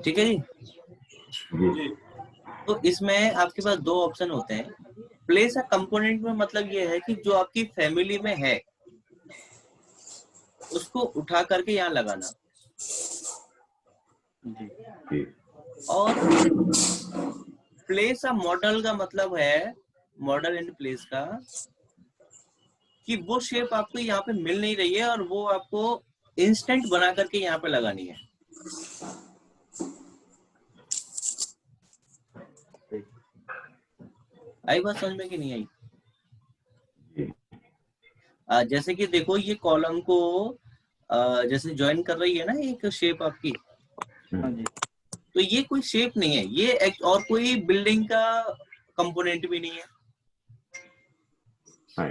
ठीक है जी। जी तो इसमें आपके पास दो ऑप्शन होते हैं। प्लेस अ कंपोनेंट में मतलब ये है कि जो आपकी फैमिली में है उसको उठा करके यहाँ लगाना। जी और प्लेस अ मॉडल का मतलब है, मॉडल इन प्लेस का, कि वो शेप आपको यहाँ पे मिल नहीं रही है और वो आपको इंस्टेंट बना करके यहाँ पे लगानी है। आई बात समझ में कि नहीं आई? जी जैसे कि देखो ये कॉलम को जैसे ज्वाइन कर रही है ना एक शेप आपकी, तो ये कोई शेप नहीं है, ये और कोई बिल्डिंग का कंपोनेंट भी नहीं है। हाँ,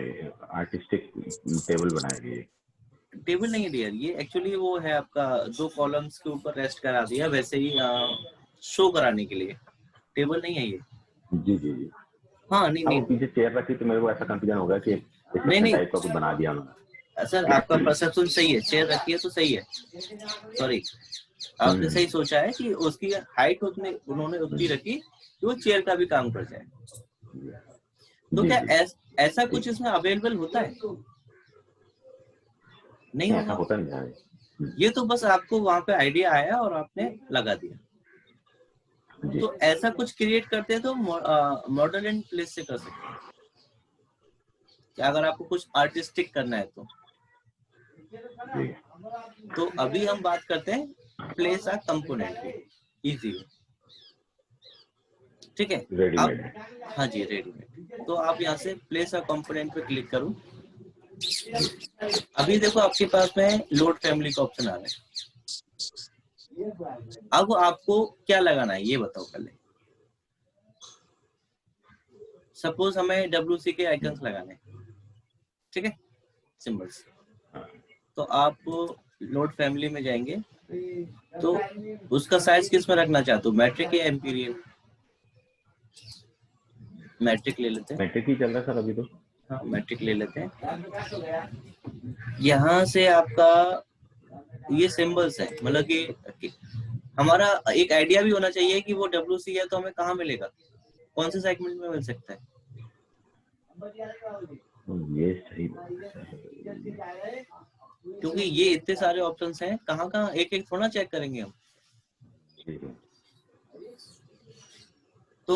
आर्टिस्टिक टेबल बनाया गया है। टेबल नहीं है डियर, ये एक्चुअली वो है आपका दो कॉलम्स के ऊपर रेस्ट करा दिया वैसे ही शो कराने के लिए, टेबल नहीं है ये। जी जी जी। हाँ नहीं हाँ, वो नहीं पीछे चेयर रखी तो मेरे को ऐसा कंफ्यूजन हो गया कि नहीं रिसेप्शन नहीं टाइप का कुछ बना दिया उन्होंने। सर, आपका परसेप्शन सही है, चेयर रखी है तो सही है, सॉरी आपने सही सोचा है कि उसकी हाइट उन्होंने उतनी रखी कि वो चेयर का भी काम कर जाए। तो जी क्या जी। ऐसा कुछ इसमें अवेलेबल होता है? नहीं नहीं, ऐसा होगा। होता नहीं है। ये तो बस आपको वहां पे आइडिया आया और आपने लगा दिया। जी तो ऐसा कुछ क्रिएट करते हैं तो मॉडल एंड प्लेस से कर सकते हैं, कि अगर आपको कुछ आर्टिस्टिक करना है तो। जी। तो अभी हम बात करते हैं प्लेस आ कंपोनेंट की, इजी। ठीक है, आप, रेडीमेड। हाँ जी रेडीमेड। तो आप यहाँ से प्लेस आ कंपोनेंट पे क्लिक करो। अभी देखो आपके पास में लोड फैमिली का ऑप्शन आ रहा है। अब आपको क्या लगाना है ये बताओ पहले। सपोज हमें WC के आइकन्स लगाने हैं, ठीक है, सिंबल्स। तो आप लोड फैमिली में जाएंगे, तो उसका साइज किस में रखना चाहते हो, मैट्रिक या एम्पीरियल? मैट्रिक ले लेते हैं। मैट्रिक ही चल रहा है सर अभी तो। हाँ मैट्रिक ले लेते हैं। यहाँ से आपका ये सिंबल्स है, मतलब कि हमारा एक आइडिया भी होना चाहिए कि वो WC है तो हमें कहाँ मिलेगा, कौन से सेगमेंट में मिल सकता है। ये सही। क्योंकि ये इतने सारे ऑप्शंस हैं, कहाँ कहाँ एक एक थोड़ा चेक करेंगे हम। तो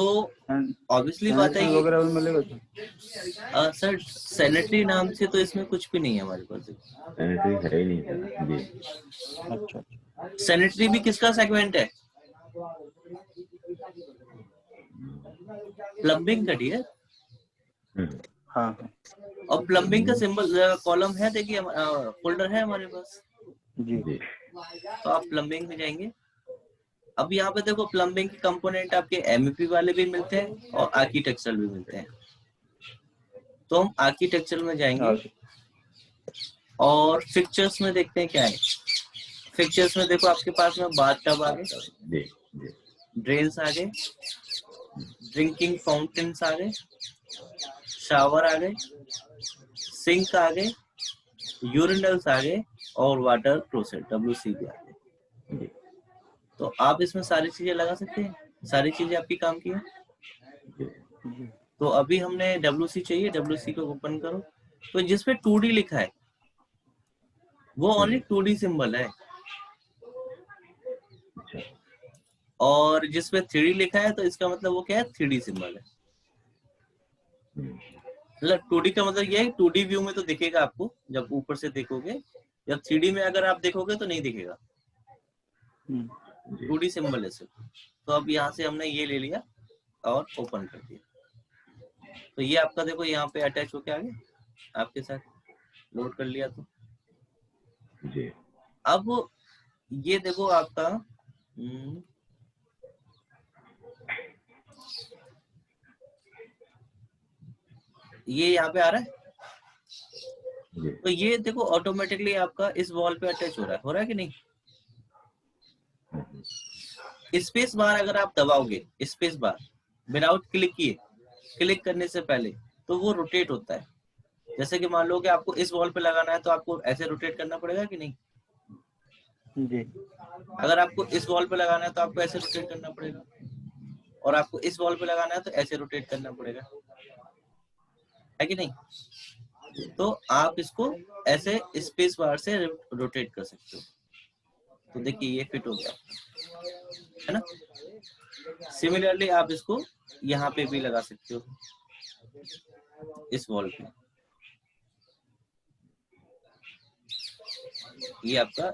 ऑब्वियसली बात है कि वगैरह भी मिलेगा सर सैनिटरी नाम से तो इसमें कुछ भी नहीं है हमारे पास। सैनिटरी है ही नहीं सर। जी। अच्छा सैनिटरी भी किसका सेगमेंट है? प्लम्बिंग का डियर। हाँ और प्लम्बिंग का सिंबल कॉलम है, देखिए फोल्डर है हमारे पास। जी जी। तो आप प्लम्बिंग में जाएंगे। अब यहाँ पे देखो प्लम्बिंग के कंपोनेंट आपके MEP वाले भी मिलते हैं और आर्किटेक्चरल भी मिलते हैं। तो हम आर्किटेक्चर में जाएंगे और फिक्चर्स में देखते हैं क्या है। फिक्चर्स में देखो आपके पास में बाथटब आ गए, जी जी। ड्रेन्स आ गए, ड्रिंकिंग फाउंटेन्स आ गए, शावर आ गए, सिंक आ गए, यूरिनल्स आ गए और वाटर क्लोसेट WC भी आ गए। तो आप इसमें सारी चीजें लगा सकते हैं, सारी चीजें आपकी काम की है। तो अभी हमने WC चाहिए, WC को ओपन करो। तो जिसपे 2D लिखा है वो ओनली 2D सिंबल है, और जिसपे 3D लिखा है तो इसका मतलब वो क्या है, 3D सिंबल है। मतलब 2D का मतलब ये है 2D व्यू में तो दिखेगा आपको जब ऊपर से देखोगे, जब 3D में अगर आप देखोगे तो नहीं दिखेगा, 2D सिंबल है सिर्फ। तो अब यहाँ से हमने ये ले लिया और ओपन कर दिया, तो ये आपका देखो यहाँ पे अटैच होके आ गया आपके साथ, लोड कर लिया तो। जी। अब ये देखो आपका ये यहाँ पे आ रहा है। तो ये देखो ऑटोमेटिकली आपका इस वॉल पे अटैच हो रहा है कि नहीं। स्पेस बार अगर आप दबाओगे, स्पेस बार विदाउट क्लिक किए, क्लिक करने से पहले, तो वो रोटेट होता है। जैसे कि मान लो कि आपको इस वॉल पे लगाना है तो आपको ऐसे रोटेट करना पड़ेगा कि नहीं? जी अगर आपको इस वॉल पे लगाना है तो आपको ऐसे रोटेट करना पड़ेगा, और आपको इस वॉल पे लगाना है तो ऐसे रोटेट करना पड़ेगा, है कि नहीं? तो आप इसको ऐसे स्पेस बार से रोटेट कर सकते हो। तो देखिए ये फिट हो गया, है ना? सिमिलरली आप इसको यहाँ पे भी लगा सकते हो, इस वॉल पे। ये आपका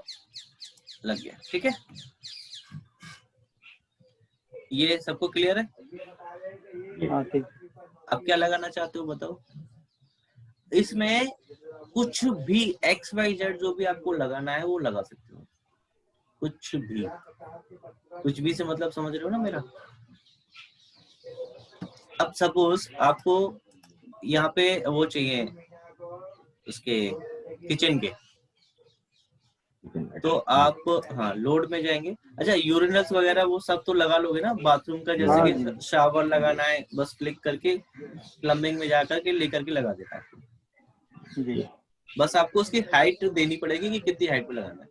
लग गया, ठीक है? ये सबको क्लियर है? हाँ ठीक। अब क्या लगाना चाहते हो बताओ? इसमें कुछ भी XYZ जो भी आपको लगाना है वो लगा सकते हो, कुछ भी। कुछ भी से मतलब समझ रहे हो ना मेरा? अब सपोज आपको यहाँ पे वो चाहिए उसके किचन के, तो आप हाँ लोड में जाएंगे। अच्छा, यूरिनल्स वगैरह वो सब तो लगा लोगे ना बाथरूम का, जैसे हाँ कि जी। शावर लगाना है बस क्लिक करके प्लम्बिंग में जाकर के लेकर के लगा देता है। जी बस आपको उसकी हाइट देनी पड़ेगी कि कितनी हाइट पे लगाना है,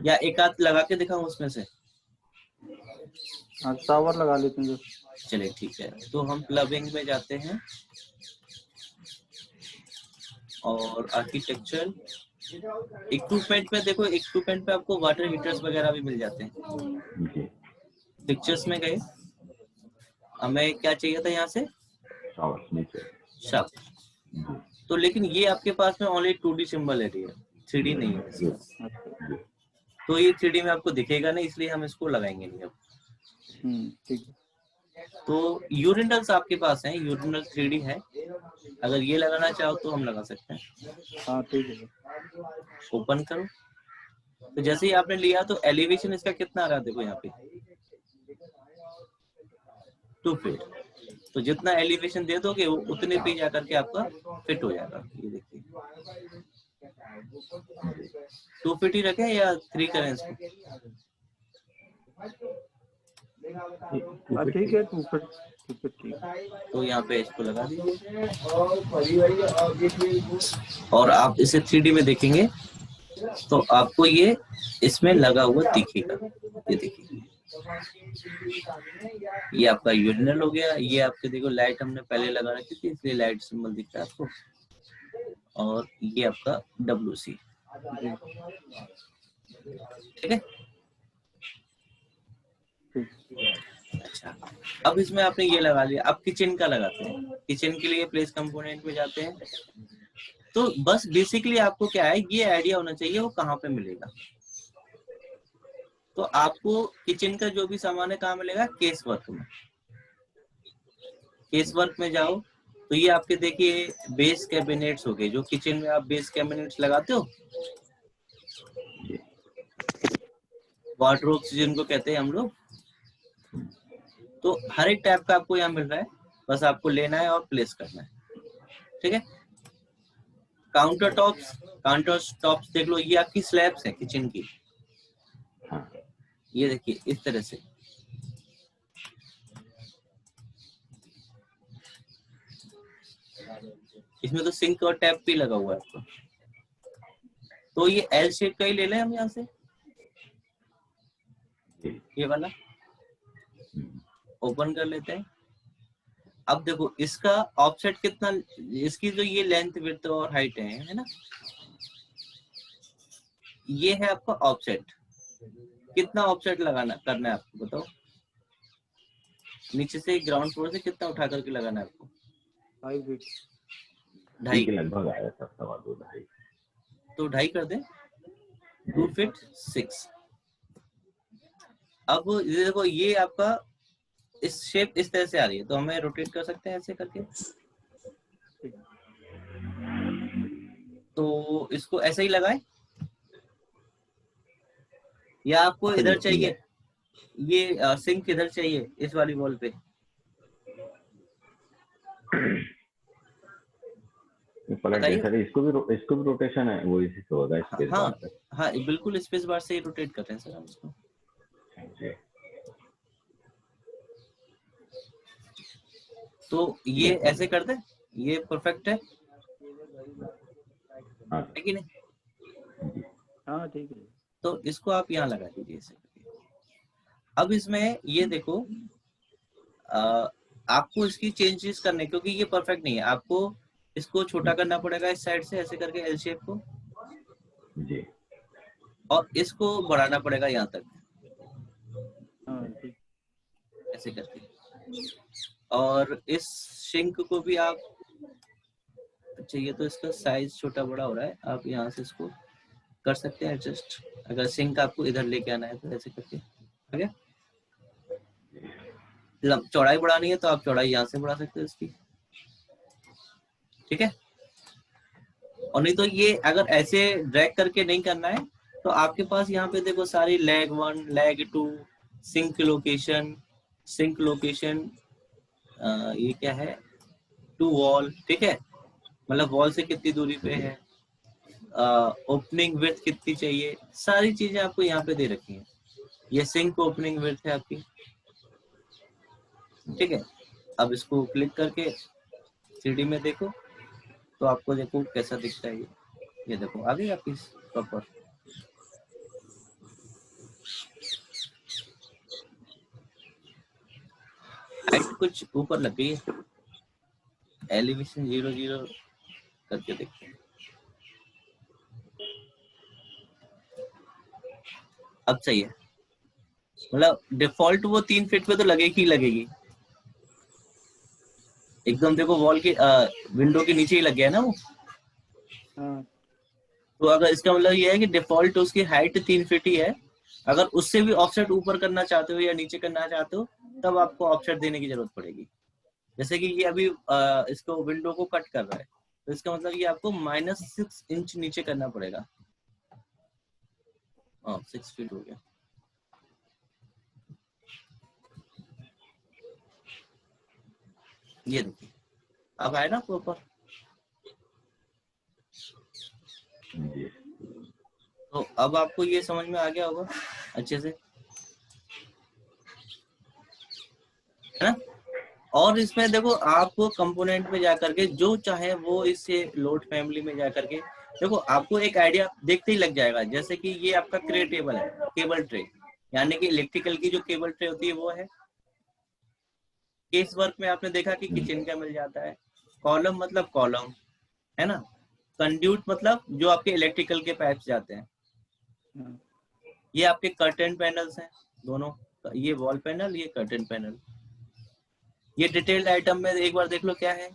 या एक आध लगा के दिखाऊं उसमें से? हाँ, शावर लगा लेते हैं जो। चलिए ठीक है, तो हम प्लम्बिंग में जाते हैं और आर्किटेक्चर इक्विपमेंट में देखो, इक्विपमेंट पे आपको वाटर हीटर्स वगैरह भी मिल जाते हैं। जी पिक्चर्स में गए, हमें क्या चाहिए था यहाँ से? शावर नीचे शावर। जी तो लेकिन ये आपके पास में ओनली 2D सिंबल है, 3D नहीं है इसके पास। अच्छा। तो ये 3D में आपको दिखेगा नहीं, इसलिए हम इसको लगाएंगे नहीं अब। ठीक है। तो यूरिनल्स आपके पास हैं, यूरिनल 3D है, अगर ये लगाना चाहो तो हम लगा सकते हैं। हाँ ठीक है। ओपन करो, तो जैसे ही आपने लिया तो एलिवेशन इसका कितना आ रहा है देखो यहाँ पे, 2 फीट। तो जितना एलिवेशन दे दोगे वो उतने पे जाकर के आपका फिट हो जाएगा। ये देखिए 2 फीट ही रखें या 3 करें इसको? हाँ ठीक है, 2 फीट ठीक। तो यहाँ पे इसको लगा दीजिए, और आप इसे 3D में देखेंगे तो आपको ये इसमें लगा हुआ दिखेगा। ये देखिए, ये आपका यूरिनल हो गया। ये आपके देखो लाइट हमने पहले लगा रखी थी इसलिए लाइट सिंबल दिख रहा है आपको, और ये आपका WC, जी ठीक है? ठीक। अच्छा, अब इसमें आपने ये लगा लिया, अब किचन का लगाते हैं। किचन के लिए प्लेस कंपोनेंट में जाते हैं, तो बस बेसिकली आपको क्या है ये आइडिया होना चाहिए वो कहाँ पे मिलेगा। तो आपको किचन का जो भी सामान है कहाँ मिलेगा? केस वर्क में। केस वर्क में जाओ तो ये आपके देखिए बेस कैबिनेट्स हो गए, जो किचन में आप बेस कैबिनेट्स लगाते हो, वार्डरोब्स जिनको कहते हैं हम लोग। तो हर एक टाइप का आपको यहाँ मिल रहा है, बस आपको लेना है और प्लेस करना है, ठीक है? काउंटर टॉप्स देख लो, ये आपकी स्लैब्स है किचन की। हाँ ये देखिए इस तरह से, इसमें तो सिंक और टैप भी लगा हुआ है आपको। तो ये एल शेप का ही ले लें हम यहाँ से, ये वाला ओपन कर लेते हैं। अब देखो इसका ऑफसेट कितना, इसकी जो ये लेंथ विड्थ और हाइट है ना, ये है आपका ऑफसेट। कितना ऑफसेट लगाना करना है आपको बताओ? नीचे से ग्राउंड फ्लोर से कितना उठा करके लगाना है आपको? 5 फीट। 2.5 के लगभग आया था, 2.25। तो 2.5 कर दें, 2 फीट 6। अब ये देखो ये आपका इस शेप इस तरह से आ रही है, तो हमें रोटेट कर सकते हैं ऐसे करके। तो इसको ऐसे ही लगाएं या आपको इधर चाहिए? ये सिंक इधर चाहिए इस वाली वॉल पे? पलट दे सर, इसको भी रोटेशन है, वो इसी से होगा, स्पेस बार से। हाँ बिल्कुल स्पेस बार से ही रोटेट कर रहे हैं सर हम इसको। जी। तो ये ऐसे कर दे, ये परफेक्ट है। हाँ है कि नहीं? हाँ ठीक है। तो इसको आप यहाँ लगा दीजिए ऐसे करके। अब इसमें ये देखो, आपको इसकी चेंजेस करने, क्योंकि ये परफेक्ट नहीं है, आपको इसको छोटा करना पड़ेगा इस साइड से ऐसे करके एल शेप को, जी और इसको बढ़ाना पड़ेगा यहाँ तक हाँ ठीक। ऐसे करके। और इस सिंक को भी आप, अच्छा ये तो इसका साइज छोटा बड़ा हो रहा है, आप यहाँ से इसको कर सकते हैं एडजस्ट, अगर सिंक आपको इधर लेके आना है तो ऐसे करके। ठीक है, चौड़ाई बढ़ानी है तो आप चौड़ाई यहाँ से बढ़ा सकते हो इसकी। ठीक है, और नहीं तो ये अगर ऐसे ड्रैग करके नहीं करना है तो आपके पास यहाँ पे देखो सारी leg 1, leg 2, sink location, sink location, ये क्या है, टू वॉल। ठीक है, मतलब वॉल से कितनी दूरी पे है, ओपनिंग विड्थ कितनी चाहिए, सारी चीजें आपको यहाँ पे दे रखी हैं। ये सिंक ओपनिंग विड्थ है आपकी। ठीक है, अब इसको क्लिक करके 3D में देखो तो आपको देखो कैसा दिखता है ये देखो आ गई आपकी प्रॉपर। हाइट कुछ ऊपर लग गई है, एलिवेशन 0 करके देखते हैं। अब सही है, मतलब डिफॉल्ट वो 3 फीट पे तो लगेगी ही लगेगी एकदम। देखो वॉल के विंडो के नीचे ही लग गया है ना वो। हाँ तो अगर इसका मतलब ये है कि डिफॉल्ट उसकी हाइट 3 फीट ही है, अगर उससे भी ऑफसेट ऊपर करना चाहते हो या नीचे करना चाहते हो तब आपको ऑफसेट देने की जरूरत पड़ेगी। जैसे कि ये अभी इसको विंडो को कट कर रहा है तो इसका मतलब ये आपको -6 इंच नीचे करना पड़ेगा। 6 फीट हो गया। ये देखिए अब आए ना प्रॉपर। जी तो अब आपको ये समझ में आ गया होगा अच्छे से, है ना? और इसमें देखो आपको कंपोनेंट में जाकर के जो चाहे वो इससे लोड फैमिली में जाकर के देखो आपको एक आइडिया देखते ही लग जाएगा। जैसे कि ये आपका क्रे टेबल है, केबल ट्रे, यानी कि इलेक्ट्रिकल की जो केबल ट्रे होती है वो है। केस वर्क में आपने देखा कि किचन का मिल जाता है। कॉलम मतलब कॉलम, है ना? कंड्यूट मतलब जो आपके इलेक्ट्रिकल के पाइप्स जाते हैं। हाँ ये आपके कर्टन पैनल्स हैं दोनों, ये वॉल पैनल, ये कर्टन पैनल। ये डिटेल्ड आइटम में एक बार देख लो क्या है,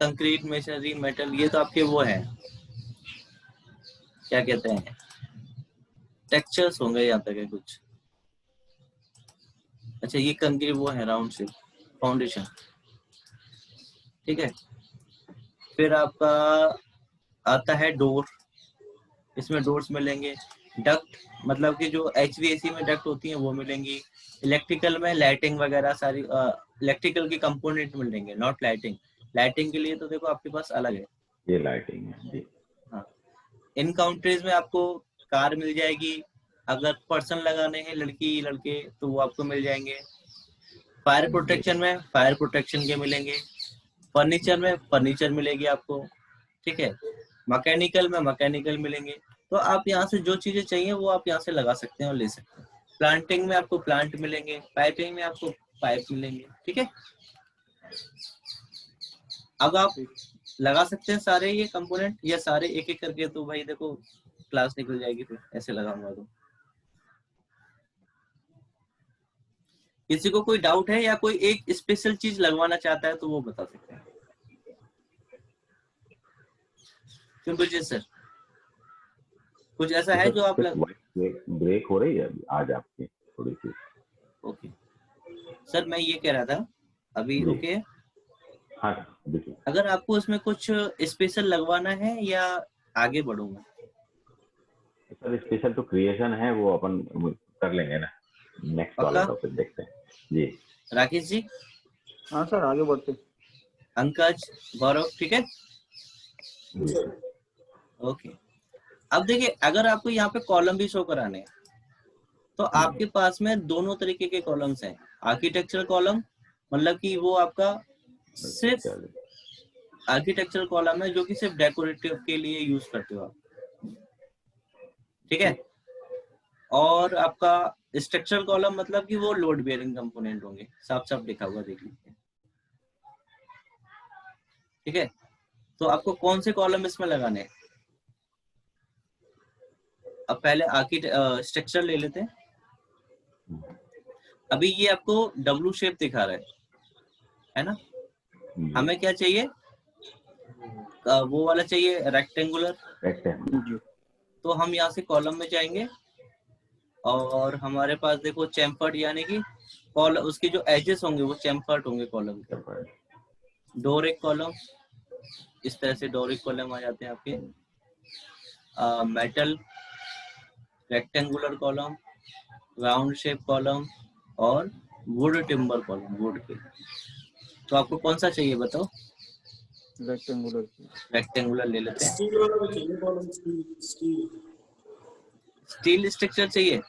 कंक्रीट, मेशनरी, मेटल, ये तो आपके वो है क्या कहते हैं, टेक्सचर्स होंगे यहाँ तक है कुछ। अच्छा ये कंक्रीट वो है राउंड शेप फाउंडेशन। ठीक है, फिर आपका आता है डोर, इसमें डोर्स मिलेंगे। डक्ट मतलब कि जो HVAC में डक्ट होती हैं वो मिलेंगी। इलेक्ट्रिकल में लाइटिंग वगैरह सारी इलेक्ट्रिकल के कंपोनेंट मिलेंगे, नॉट लाइटिंग। लाइटिंग के लिए तो देखो आपके पास अलग है। ये लाइटिंग है जी। हाँ, इन काउंट्रीज में आपको कार मिल जाएगी, अगर पर्सन लगाने हैं लड़की लड़के तो वो आपको मिल जाएंगे। फायर प्रोटेक्शन में फायर प्रोटेक्शन के मिलेंगे। फर्नीचर में फर्नीचर मिलेगी आपको। ठीक है, मैकेनिकल में मैकेनिकल मिलेंगे। तो आप यहाँ से जो चीजें चाहिए वो आप यहाँ से लगा सकते हैं और ले सकते हैं। प्लांटिंग में आपको प्लांट मिलेंगे, पाइपिंग में आपको पाइप मिलेंगे। ठीक है, अब आप ठीक। लगा सकते हैं सारे ये कंपोनेंट या सारे एक एक करके, तो भाई देखो क्लास निकल जाएगी फिर ऐसे लगाऊंगा तो। किसी को कोई डाउट है या कोई एक स्पेशल चीज लगवाना चाहता है तो वो बता सकते हैं। सिंपल चीज सर, कुछ ऐसा है जो आप ब्रेक हो रही है अभी आज आपकी थोड़ी सी। ओके सर, मैं ये कह रहा था अभी जी। ओके। हाँ देखिए, अगर आपको इसमें कुछ स्पेशल लगवाना है या आगे बढ़ूंगा? सर स्पेशल तो क्रिएशन है वो अपन कर लेंगे ना, नेक्स्ट वाला पक्का? टॉपिक देखते हैं जी। राकेश जी, हाँ सर आगे बढ़ते। अंकज, गौरव, ठीक है जी ओके। अब देखिए अगर आपको यहाँ पे कॉलम भी शो कराने हैं तो आपके पास में दोनों तरीके के कॉलम्स हैं। आर्किटेक्चरल कॉलम मतलब कि वो आपका सिर्फ आर्किटेक्चरल कॉलम है जो कि सिर्फ डेकोरेटिव के लिए यूज करते हो आप, ठीक है। और आपका स्ट्रक्चरल कॉलम मतलब कि वो लोड बेयरिंग कंपोनेंट होंगे, साफ साफ लिखा हुआ देख लीजिए, ठीक है। तो आपको कौन से कॉलम इसमें लगाने हैं? अब पहले स्ट्रक्चर ले लेते हैं। अभी ये आपको डब्लू शेप दिखा रहा है ना। हमें क्या चाहिए? वो वाला चाहिए रेक्टेंगुलर। रेक्टेंगुलर। तो हम यहाँ से कॉलम में जाएंगे और हमारे पास देखो चैम्फर्ड, यानी कि कॉलम उसके जो एजेस होंगे वो चैम्फर्ड होंगे कॉलम के। डोरिक कॉलम, इस तरह से डोरिक कॉलम आ जाते हैं आपके। Metal, rectangular column, round shape column और वुड टिम्बर कॉलम, वुड के। तो आपको कौन सा चाहिए बताओ? रेक्टेंगुलर। रेक्टेंगुलर ले लेते हैं। स्टील वाला भी चाहिए कॉलम, स्टील स्ट्रक्चर चाहिए?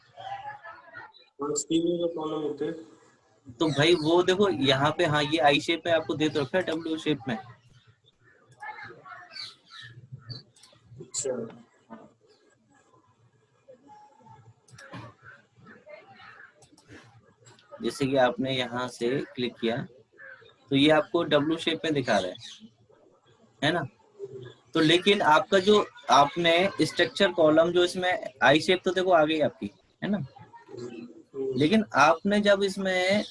स्टील में जो कॉलम होते हैं। तो भाई वो देखो यहाँ पे, हाँ ये आई शेप में आपको दे तो रखा है, डब्ल्यू शेप में। अच्छा, जैसे कि आपने यहाँ से क्लिक किया तो ये आपको डब्ल्यू शेप में दिखा रहा है ना। तो लेकिन आपका जो आपने स्ट्रक्चर कॉलम जो इसमें आई शेप तो देखो आ गई आपकी, है ना। लेकिन आपने जब इसमें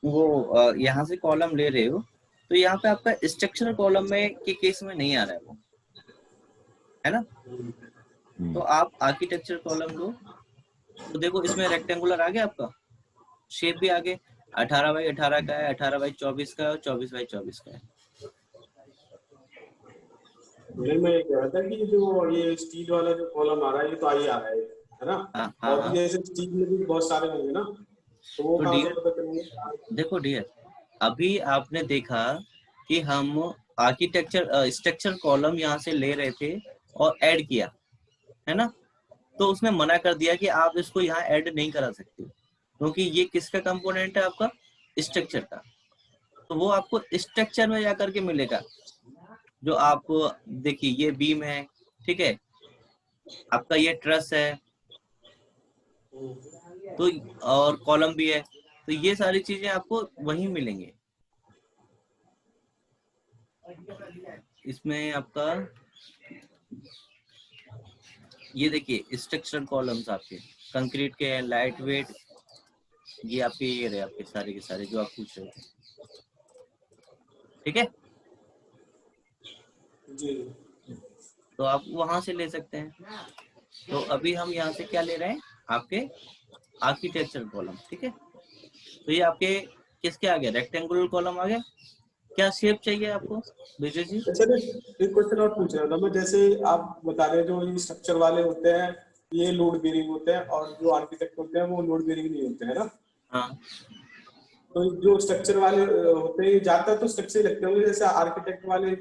वो यहाँ से कॉलम ले रहे हो तो यहाँ पे आपका स्ट्रक्चर कॉलम में के केस में नहीं आ रहा है वो, है ना। तो आप आर्किटेक्चर कॉलम लो तो देखो इसमें रेक्टेंगुलर आ गया, आपका शेप भी आ गए। 18x18 का है, 18x24 का है और 24x24 का है। मैं ये कह रहा था कि जो ये स्टील वाला जो कॉलम आ रहा है ये तो आई आ रहा है ना। हाँ, और हाँ। जैसे स्टील में भी बहुत सारे होंगे ना, तो वो कहाँ से पता करेंगे? देखो डियर, अभी आपने देखा कि हम आर्किटेक्चर स्ट्रक्चर कॉलम यहाँ से ले रहे थे और ऐड किया, है ना। तो उसने मना कर दिया कि आप इसको यहाँ ऐड नहीं करा सकते क्योंकि ये किसका कंपोनेंट है? आपका स्ट्रक्चर का। तो वो आपको स्ट्रक्चर में जाकर के मिलेगा। जो आप देखिए ये बीम है, ठीक है, आपका ये ट्रस है, तो और कॉलम भी है, तो ये सारी चीजें आपको वहीं मिलेंगे। इसमें आपका ये देखिए स्ट्रक्चरल कॉलम्स आपके कंक्रीट के हैं, लाइट वेट, ये आपके ये रहे आपके सारे के सारे जो आप पूछ रहे थे, ठीक है। जी। तो आप वहां से ले सकते हैं। तो अभी हम यहाँ से क्या ले रहे हैं? आपके आर्किटेक्चर कॉलम, ठीक है। तो ये आपके किसके आ गया? रेक्टेंगुलर कॉलम आ गया। क्या शेप चाहिए आपको विजय जी? अच्छा, एक क्वेश्चन और पूछ रहा था मैं। जैसे आप बता रहे जो ये स्ट्रक्चर वाले होते हैं ये लोड बेरिंग होते हैं और जो आर्किटेक्ट होते हैं वो लोड बेरिंग नहीं होते हैं ना। हाँ, तो जो स्ट्रक्चर वाले होते हैं ज्यादातर तो स्ट्रक्चर लगते होंगे, जैसे आर्किटेक्ट वाले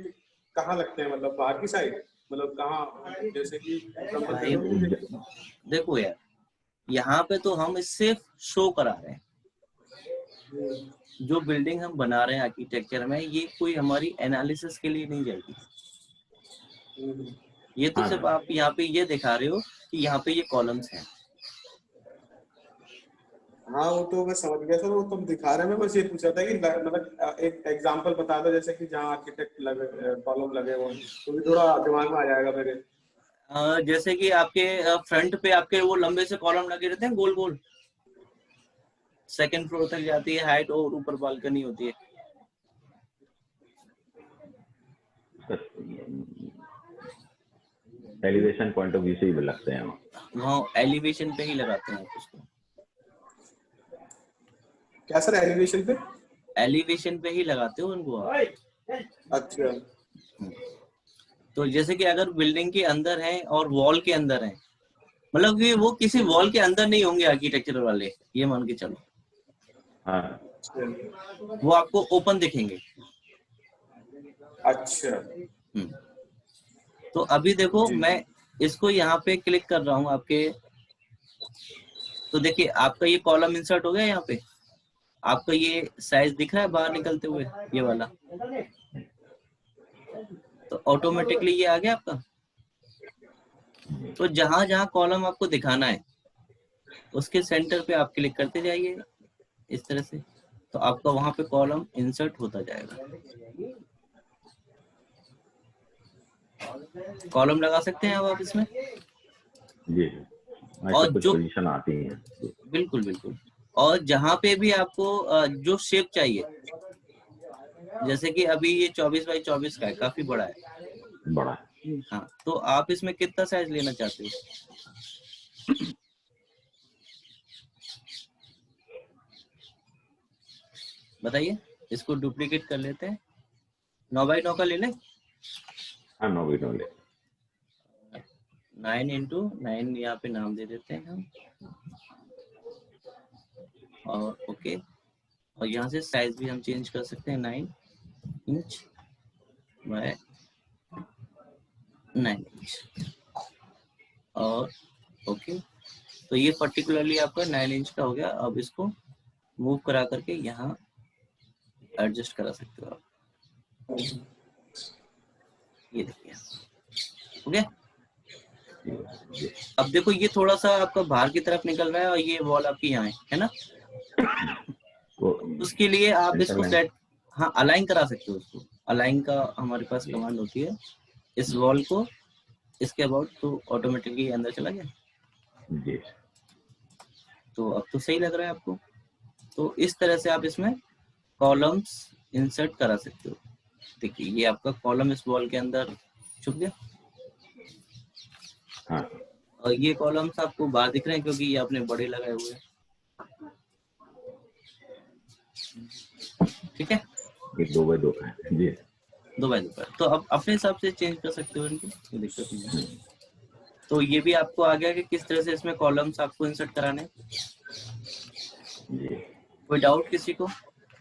कहाँ लगते हैं? मतलब बाहर की साइड, मतलब कहाँ? जैसे कि देखो यार, यहाँ पे तो हम सिर्फ शो करा रहे हैं। जो बिल्डिंग हम बना रहे हैं आर्किटेक्चर में, ये कोई हमारी एनालिसिस के लिए नहीं जाएगी। ये तो सिर्फ आप यहाँ पे ये दिखा रहे हो कि यहाँ पे ये कॉलम्स हैं। हाँ वो तो मैं समझ गया सर, वो तुम दिखा रहे हैं। मैं बस ये पूछा था कि मतलब एक एग्जांपल बता दो, जैसे कि जहाँ आर्किटेक्ट लगे कॉलम लगे हो, तो भी थोड़ा दिमाग में आ जाएगा मेरे। जैसे कि आपके फ्रंट पे आपके वो लंबे से कॉलम लगे रहते हैं गोल गोल, सेकंड फ्लोर तक जाती है हाइट और ऊपर बालकनी होती है। एलिवेशन पॉइंट ऑफ व्यू से ही लगते हैं वहाँ एलिवेशन पे ही लगाते हैं उसको। क्या सर? एलिवेशन पे? एलिवेशन पे ही लगाते हो उनको आप। अच्छा। तो जैसे कि अगर बिल्डिंग के अंदर है और वॉल के अंदर है, मतलब कि वो किसी वॉल के अंदर नहीं होंगे आर्किटेक्चर वाले, ये मान के चलो। हाँ, वो आपको ओपन दिखेंगे। अच्छा। तो अभी देखो मैं इसको यहाँ पे क्लिक कर रहा हूँ आपके, तो देखिए आपका ये कॉलम इंसर्ट हो गया। यहाँ पे आपका ये साइज दिख रहा है बाहर निकलते हुए, ये वाला। तो ऑटोमेटिकली ये आ गया आपका। तो जहां जहां कॉलम आपको दिखाना है उसके सेंटर पे आप क्लिक करते जाइए इस तरह से, तो आपका वहां पे कॉलम इंसर्ट होता जाएगा। कॉलम लगा सकते हैं अब आप इसमें। जी ऐसे और कुछ जो पोजीशन आती है। बिल्कुल बिल्कुल, और जहां पे भी आपको जो शेप चाहिए, जैसे कि अभी ये 24x24 का है, काफी बड़ा है। बड़ा हाँ, तो आप इसमें कितना साइज लेना चाहते हो? बताइए, इसको डुप्लीकेट कर लेते हैं, 9x9 का ले लें। हाँ 9x9 ले। 9x9 यहाँ पे नाम दे देते हैं हम, और ओके। और यहाँ से साइज भी हम चेंज कर सकते हैं, 9 इंच बाय 9 इंच, और ओके। तो ये पर्टिकुलरली आपका 9 इंच का हो गया। अब इसको मूव करा करके यहाँ एडजस्ट करा सकते हो आप। ये देखिए, ओके। अब देखो ये थोड़ा सा आपका बाहर की तरफ निकल रहा है और ये वॉल आपकी यहाँ है ना, वो उसके लिए आप सेंटर इसको लाइन। सेट, हाँ अलाइन करा सकते हो उसको। अलाइन का हमारे पास कमांड होती है, इस वॉल को इसके अबाउट, तो ऑटोमेटिकली अंदर चला गया। जी तो अब तो सही लग रहा है आपको। तो इस तरह से आप इसमें कॉलम्स इंसर्ट करा सकते हो। देखिए ये आपका कॉलम इस वॉल के अंदर छुप गया, हाँ और ये कॉलम्स आपको बाहर दिख रहे हैं क्योंकि ये आपने बड़े लगाए हुए हैं। ठीक है, ये 2x2 का है जी। 2x2 का। तो अब अपने हिसाब से चेंज कर सकते हो इनको, कोई दिक्कत नहीं है। तो ये भी आपको आ गया कि किस तरह से इसमें कॉलम्स आपको इंसर्ट कराने हैं। जी कोई डाउट किसी को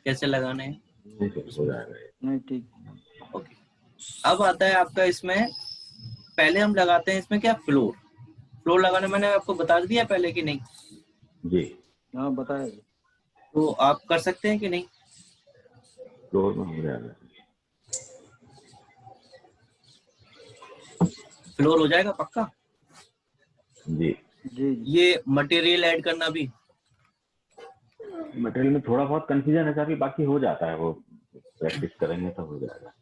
कैसे लगाने हैं? नहीं सर, हो जाएगा ये। नहीं ठीक। ओके। अब आता है आपका इसमें, पहले हम लगाते हैं इसमें क्या, फ्लोर। फ्लोर लगाने मैंने आपको बता दिया पहले कि नहीं? जी हाँ बताया। तो आप कर सकते हैं कि नहीं? फ्लोर में हो जाएगा। फ्लोर हो जाएगा पक्का। जी जी ये मटेरियल ऐड करना भी, मटेरियल में थोड़ा बहुत कंफ्यूजन है सर, बाकी हो जाता है, वो प्रैक्टिस करेंगे तो हो जाएगा।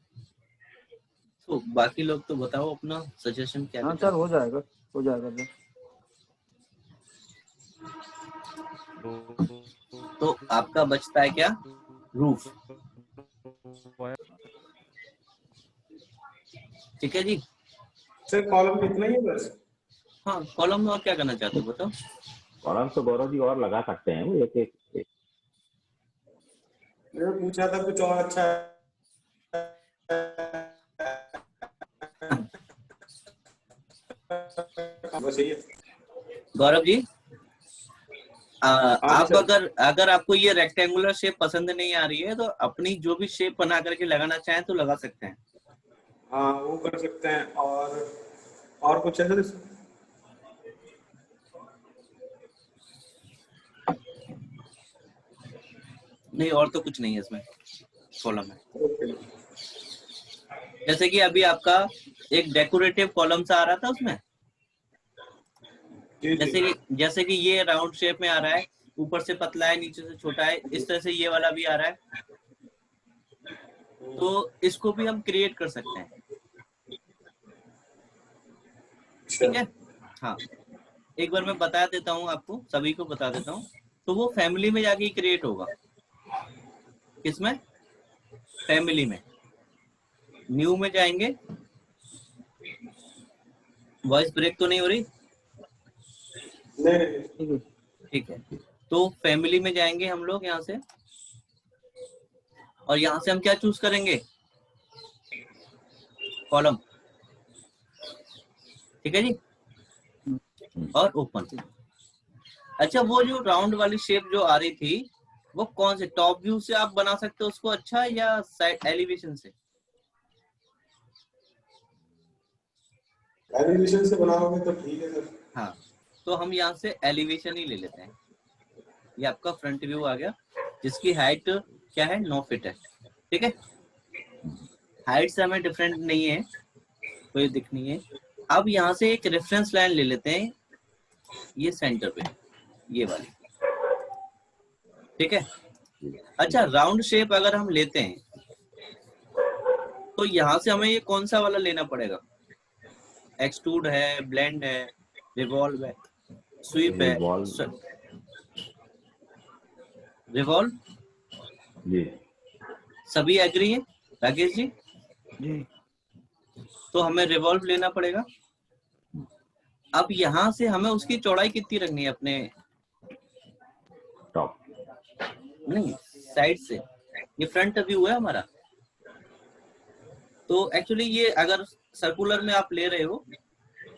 तो बाकी लोग तो बताओ अपना सजेशन क्या हाँ कहते सर हो जाएगा सर। हैं। तो आपका बचता है क्या, रूफ। ठीक है जी। सर कॉलम कितना ही है बस? हाँ, कॉलम में और क्या करना चाहते हो बताओ? कॉलम तो गौरव जी और लगा सकते हैं, वो एक एक मैंने पूछा था कुछ और अच्छा बस यही है। गौरव जी, हाँ जी आप सर। अगर आपको ये रेक्टेंगुलर शेप पसंद नहीं आ रही है तो अपनी जो भी शेप बना करके लगाना चाहें तो लगा सकते हैं। हाँ वो कर सकते हैं। और कुछ है सर इसमें? नहीं, और तो कुछ नहीं है इसमें कॉलम में। ओके। जैसे कि अभी आपका एक डेकोरेटिव कॉलम सा आ रहा था उसमें, जी जी। जैसे कि ये राउंड शेप में आ रहा है, ऊपर से पतला है नीचे से छोटा है, इस तरह से ये वाला भी आ रहा है। तो इसको भी हम क्रिएट कर सकते हैं। ठीक है, हाँ एक बार मैं बता देता हूँ आपको, सभी को बता देता हूँ। तो वो फैमिली में जाके क्रिएट होगा। किसमें? फैमिली में। न्यू में जाएंगे, वॉइस ब्रेक तो नहीं हो रही? नहीं ठीक है। ठीक है, तो फैमिली में जाएंगे हम लोग यहाँ से, और यहाँ से हम क्या चूज करेंगे, कॉलम। ठीक है जी, और ओपन। अच्छा, वो जो राउंड वाली शेप जो आ रही थी वो कौन से टॉप व्यू से आप बना सकते हो उसको, अच्छा, या साइड एलिवेशन से? एनिमेशन से बनाओगे तो ठीक है सर। हाँ, तो हम यहाँ से एलिवेशन ही ले लेते हैं। ये आपका फ्रंट व्यू आ गया जिसकी हाइट क्या है, 9 फीट है। ठीक है, हाइट से हमें डिफरेंट नहीं है, कोई दिख नहीं है। अब यहाँ से एक रेफरेंस लाइन ले लेते हैं, ये सेंटर पे, ये वाली, ठीक है। अच्छा, राउंड शेप अगर हम लेते हैं तो यहाँ से हमें ये कौन सा वाला लेना पड़ेगा? एक्सट्रूड है, ब्लेंड है, रिवॉल्व है, स्वीप है, रिवॉल्व। रिवॉल्व। जी सभी एग्री है राकेश जी? जी। तो हमें रिवॉल्व लेना पड़ेगा। अब यहाँ से हमें उसकी चौड़ाई कितनी रखनी है अपने, टॉप, नहीं साइड से, ये फ्रंट व्यू है हमारा। तो एक्चुअली ये अगर सर्कुलर में आप ले रहे हो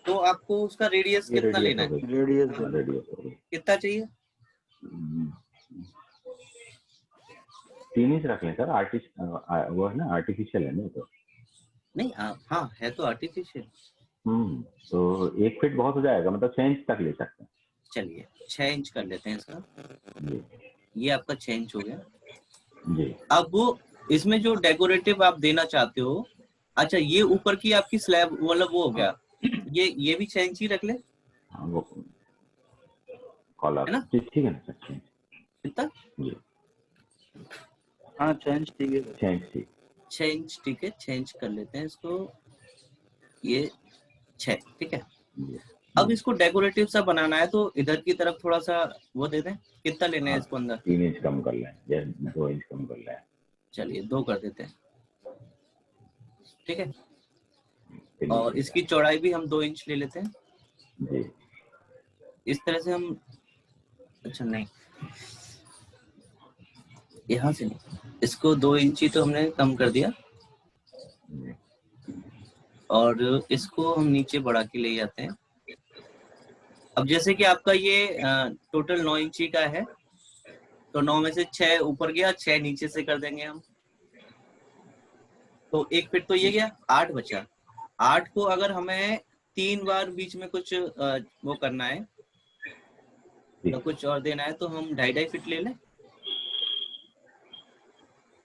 तो आपको उसका रेडियस ये कितना लेना है? रेडियस कितना चाहिए? 3 इंच रख लें सर। वो है ना, आर्टिफिशियल है ना तो। नहीं हाँ है तो आर्टिफिशियल। तो 1 फीट बहुत हो जाएगा, मतलब 6 इंच तक ले सकते हैं। चलिए 6 इंच कर लेते हैं इसका। जी ये आपका 6 इंच हो गया। जी। अब वो इसमें जो डेकोरेटिव आप देना चाहते हो, अच्छा ये ऊपर की आपकी स्लैब मतलब वो हो गया, ये भी 6 इंच ही रख ले, हाँ वो कॉलर है ना? ठीक है ना सर? 6 इंच। कितना? जी हाँ 6 इंच ठीक है। 6 इंच ठीक। 6 इंच ठीक है, 6 इंच कर लेते हैं इसको, ये 6 ठीक है। जी। अब इसको डेकोरेटिव सा बनाना है तो इधर की तरफ थोड़ा सा वो दे दें। कितना लेना है इसको अंदर? 3 इंच कम कर लें या 2 इंच कम कर लें। चलिए 2 कर देते हैं, ठीक है। 3 और इंच इसकी चौड़ाई भी हम 2 इंच ले लेते हैं, जी। इस तरह से हम, अच्छा नहीं यहाँ से नहीं, इसको 2 इंच ही तो हमने कम कर दिया, जी। और इसको हम नीचे बढ़ा के ले जाते हैं। अब जैसे कि आपका ये टोटल 9 इंची का है, तो 9 में से 6 ऊपर गया, 6 नीचे से कर देंगे हम, तो 1 फीट तो ये गया, 8 बचा। 8 को अगर हमें 3 बार बीच में कुछ वो करना है तो कुछ और देना है, तो हम 2.5 फीट ले लें।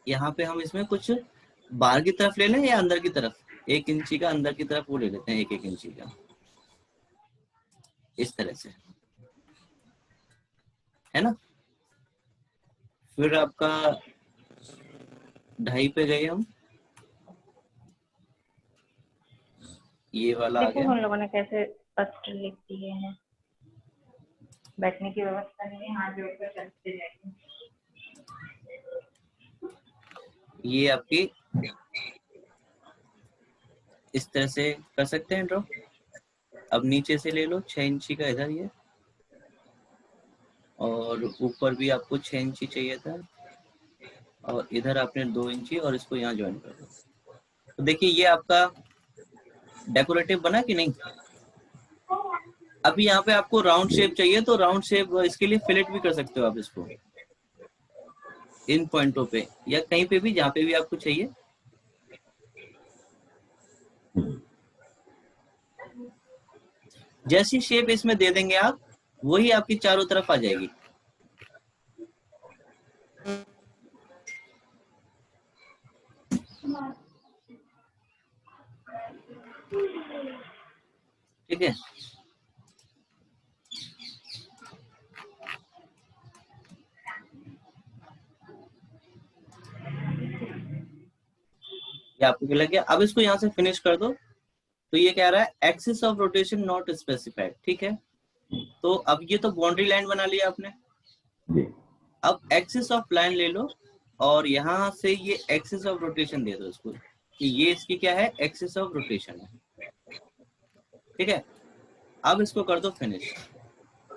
यहाँ पे हम इसमें कुछ बाहर की तरफ ले लें या अंदर की तरफ, 1 इंची का अंदर की तरफ वो ले लेते हैं, 1 इंची का, इस तरह से, है ना। फिर आपका 2.5 पे गए हम, ये वाला आ देखो गया। हम लोगों ने कैसे पत्र लिख दिए हैं, बैठने की व्यवस्था नहीं है, हाथ जोड़कर चलते जाएंगे। ये आपकी इस तरह से कर सकते हैं ड्रॉ। अब नीचे से ले लो 6 इंची का इधर ये, और ऊपर भी आपको 6 इंची चाहिए था, और इधर आपने 2 इंची, और इसको यहाँ ज्वाइन कर दो। तो देखिए ये आपका डेकोरेटिव बना कि नहीं। अभी यहाँ पे आपको राउंड शेप चाहिए तो राउंड शेप, इसके लिए फिलेट भी कर सकते हो आप इसको इन पॉइंटों पे, या कहीं पे भी जहाँ पे भी आपको चाहिए। जैसी शेप इसमें दे देंगे आप, वही आपकी चारों तरफ आ जाएगी। ठीक है, ये आपको क्या लग गया? अब इसको यहाँ से फिनिश कर दो। तो ये कह रहा है axis of rotation not specified, ठीक है। तो अब ये तो बाउंड्री लाइन बना लिया आपने जी। अब एक्सिस ऑफ लाइन ले लो, और यहाँ से ये एक्सिस ऑफ रोटेशन दे दो इसको, कि ये इसकी क्या है, एक्सिस ऑफ रोटेशन है, ठीक है। अब इसको कर दो फिनिश।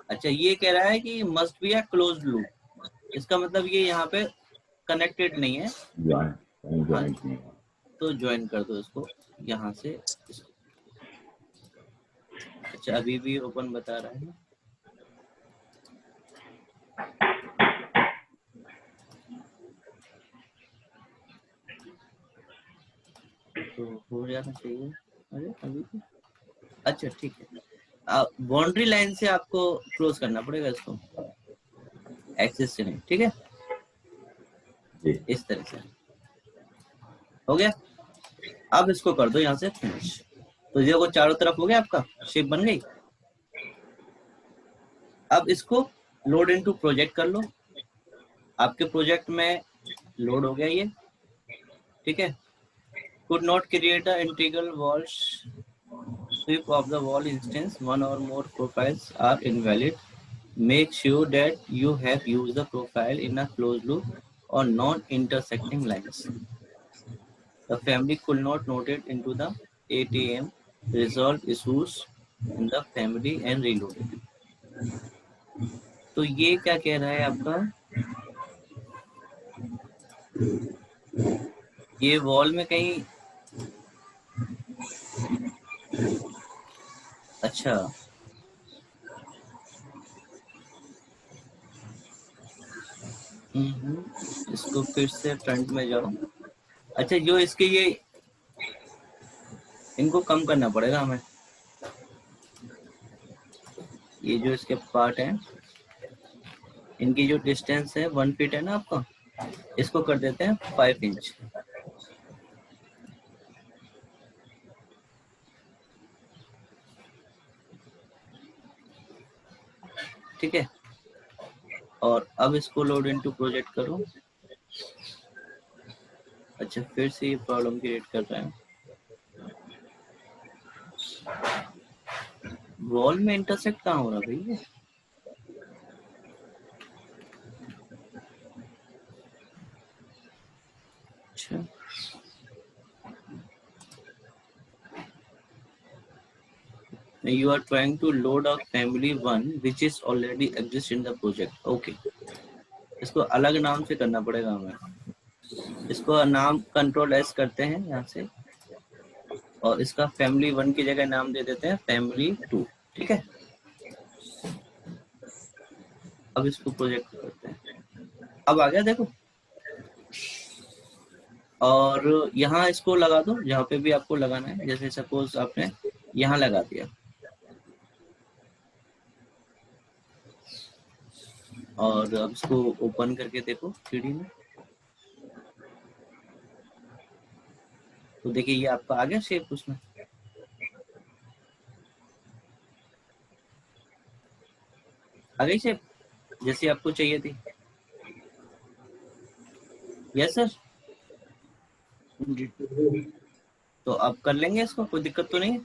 अच्छा ये कह रहा है कि must be a closed loop, इसका मतलब ये यहाँ पे कनेक्टेड नहीं है, ज्वाइंट नहीं है। तो ज्वाइन कर दो इसको यहाँ से इसको। अच्छा अभी भी ओपन बता रहा है, तो हो जाना चाहिए। अरे अभी भी, अच्छा ठीक है, बाउंड्री लाइन से आपको क्लोज करना पड़ेगा इसको, एक्सिस से नहीं, ठीक है। जी। इस तरह से हो गया। अब इसको कर दो यहाँ से फिनिश। तो ये वो चारों तरफ हो गया, आपका शेप बन गई। अब इसको लोड इनटू प्रोजेक्ट कर लो। आपके प्रोजेक्ट में लोड हो गया ये, ठीक है। could not create an integral wall sweep of the wall instance, one or more profiles are invalid. Make sure that you have used the profile in a closed loop or non-intersecting lines. The family could not note it into the ATM, resolve issues in the family and reload it. तो ये क्या कह रहा है आपका, ये wall में कहीं, अच्छा इसको फिर से फ्रंट में जाओ। अच्छा जो इसके ये इनको कम करना पड़ेगा हमें, ये जो इसके पार्ट है इनकी जो डिस्टेंस है 1 फीट है ना आपका, इसको कर देते हैं 5 इंच। ठीक है, और अब इसको लोड इनटू प्रोजेक्ट करो। अच्छा फिर से ये प्रॉब्लम क्रिएट कर रहा है, वॉल में इंटरसेक्ट कहाँ हो रहा है भैया। अच्छा you are trying to load a family one which is already exists in the project. Okay, इसको अलग नाम से करना पड़ेगा हमें। इसको नाम कंट्रोल एस करते हैं यहाँ से, और इसका फैमिली 1 की जगह नाम दे देते हैं फैमिली 2। ठीक है, अब इसको प्रोजेक्ट करते हैं। अब आ गया देखो, और यहाँ इसको लगा दो जहाँ पे भी आपको लगाना है। जैसे सपोज आपने यहाँ लगा दिया, और अब इसको ओपन करके देखो 3D में, तो देखिए ये आपका आ गया शेप, उसमें आ गई शेप जैसी आपको चाहिए थी। यस सर, तो अब कर लेंगे इसको, कोई दिक्कत तो नहीं है।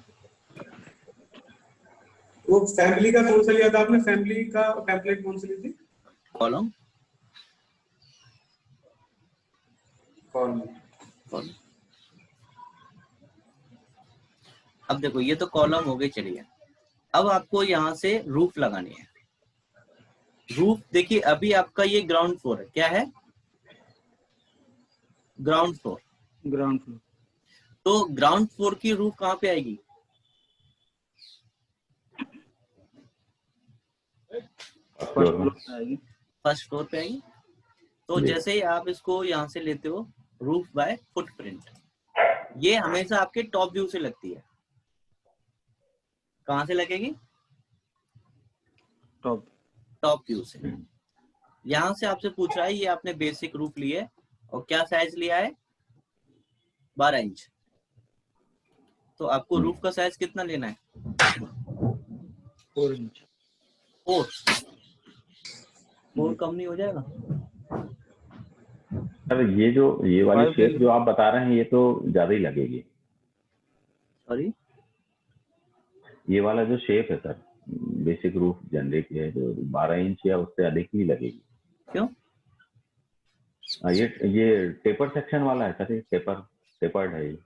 वो फैमिली का कौन सा लिया था आपने, फैमिली का टेम्पलेट कौन सी ली थी? Column column. अब देखो ये तो कॉलम हो गई, चलिए अब आपको यहाँ से रूफ लगानी है। रूफ देखिए अभी आपका ये ग्राउंड फ्लोर है, क्या है ग्राउंड फ्लोर। ग्राउंड फ्लोर, तो ग्राउंड फ्लोर की रूफ कहाँ पे आएगी, फर्स्ट फ्लोर पे आएगी। फर्स्ट फ्लोर पे आएगी। तो जैसे ही आप इसको यहाँ से लेते हो रूफ बाय फुटप्रिंट, ये हमेशा आपके टॉप व्यू से लगती है। कहाँ से लगेगी, टॉप व्यू से। यहाँ से आपसे पूछ रहा है ये आपने बेसिक रूफ ली है और क्या साइज लिया है 12 इंच। तो आपको रूफ का साइज कितना लेना है 4 इंच। 4 कम नहीं हो जाएगा। सर ये वाली शेप जो आप बता रहे हैं ये तो ज्यादा ही लगेगी। सॉरी, ये वाला जो शेप है सर बेसिक रूफ जनरेट है जो 12 इंच या उससे अधिक ही लगेगी। क्यों? ये टेपर सेक्शन वाला है सर, टेपर्ड है ये।